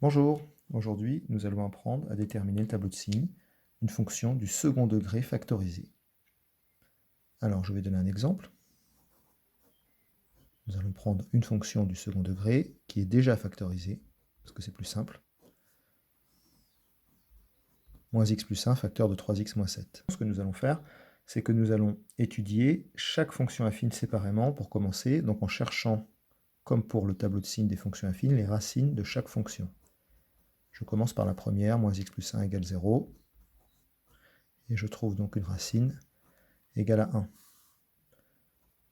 Bonjour, aujourd'hui nous allons apprendre à déterminer le tableau de signes, une fonction du second degré factorisée. Alors je vais donner un exemple. Nous allons prendre une fonction du second degré qui est déjà factorisée, parce que c'est plus simple. Moins x plus 1, facteur de 3x moins 7. Ce que nous allons faire, c'est que nous allons étudier chaque fonction affine séparément pour commencer, donc en cherchant, comme pour le tableau de signes des fonctions affines, les racines de chaque fonction. Je commence par la première, moins x plus 1 égale 0, et je trouve donc une racine égale à 1.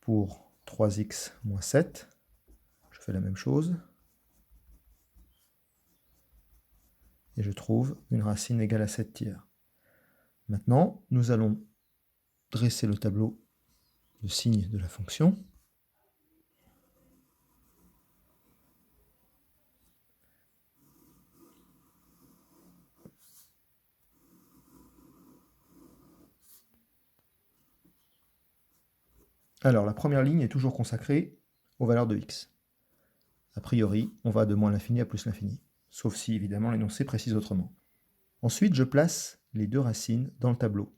Pour 3x moins 7, je fais la même chose, et je trouve une racine égale à 7 tiers. Maintenant, nous allons dresser le tableau de signes de la fonction. Alors, la première ligne est toujours consacrée aux valeurs de x. A priori, on va de moins l'infini à plus l'infini, sauf si, évidemment, l'énoncé précise autrement. Ensuite, je place les deux racines dans le tableau.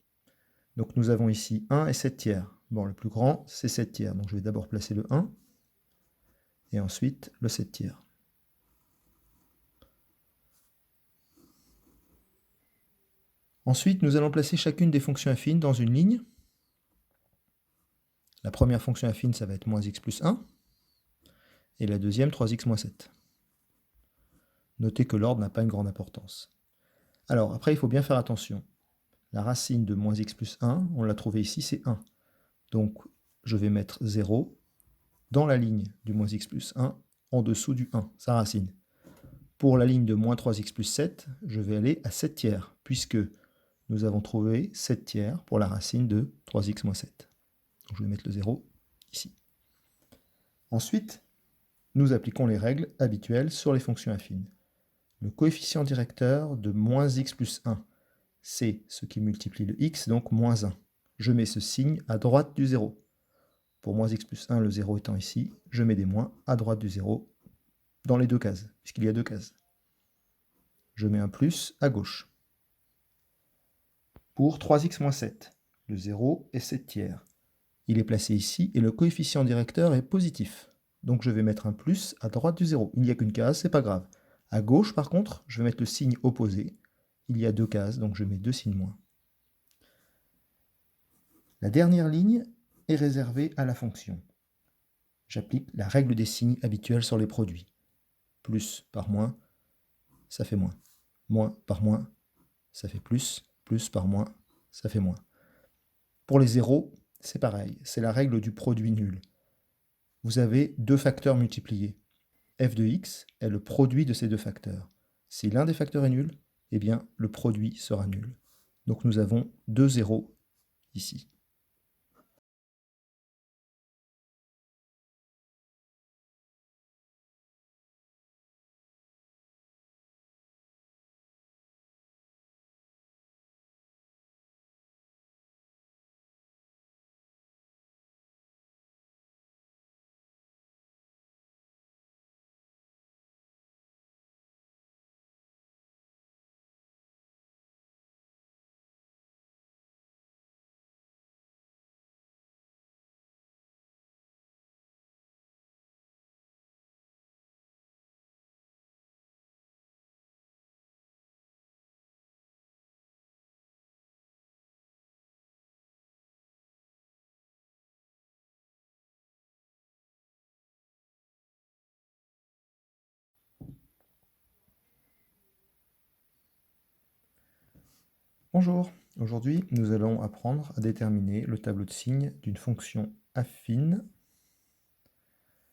Donc, nous avons ici 1 et 7 tiers. Bon, le plus grand, c'est 7 tiers. Donc, je vais d'abord placer le 1, et ensuite le 7 tiers. Ensuite, nous allons placer chacune des fonctions affines dans une ligne. La première fonction affine, ça va être moins x plus 1, et la deuxième, 3x moins 7. Notez que l'ordre n'a pas une grande importance. Alors, après, il faut bien faire attention. La racine de moins x plus 1, on l'a trouvée ici, c'est 1. Donc, je vais mettre 0 dans la ligne du moins x plus 1, en dessous du 1, sa racine. Pour la ligne de moins 3x plus 7, je vais aller à 7 tiers, puisque nous avons trouvé 7 tiers pour la racine de 3x moins 7. Donc, je vais mettre le 0 ici. Ensuite, nous appliquons les règles habituelles sur les fonctions affines. Le coefficient directeur de moins x plus 1, c'est ce qui multiplie le x, donc moins 1. Je mets ce signe à droite du 0. Pour moins x plus 1, le 0 étant ici, je mets des moins à droite du 0 dans les deux cases, puisqu'il y a deux cases. Je mets un plus à gauche. Pour 3x moins 7, le 0 est 7 tiers. Il est placé ici et le coefficient directeur est positif. Donc je vais mettre un plus à droite du 0. Il n'y a qu'une case, c'est pas grave. À gauche, par contre, je vais mettre le signe opposé. Il y a deux cases, donc je mets deux signes moins. La dernière ligne est réservée à la fonction. J'applique la règle des signes habituelle sur les produits. Plus par moins, ça fait moins. Moins par moins, ça fait plus. Plus par moins, ça fait moins. Pour les zéros, c'est pareil. C'est la règle du produit nul. Vous avez deux facteurs multipliés. F de x est le produit de ces deux facteurs. Si l'un des facteurs est nul, eh bien le produit sera nul. Donc nous avons deux zéros ici. Bonjour, aujourd'hui nous allons apprendre à déterminer le tableau de signes d'une fonction affine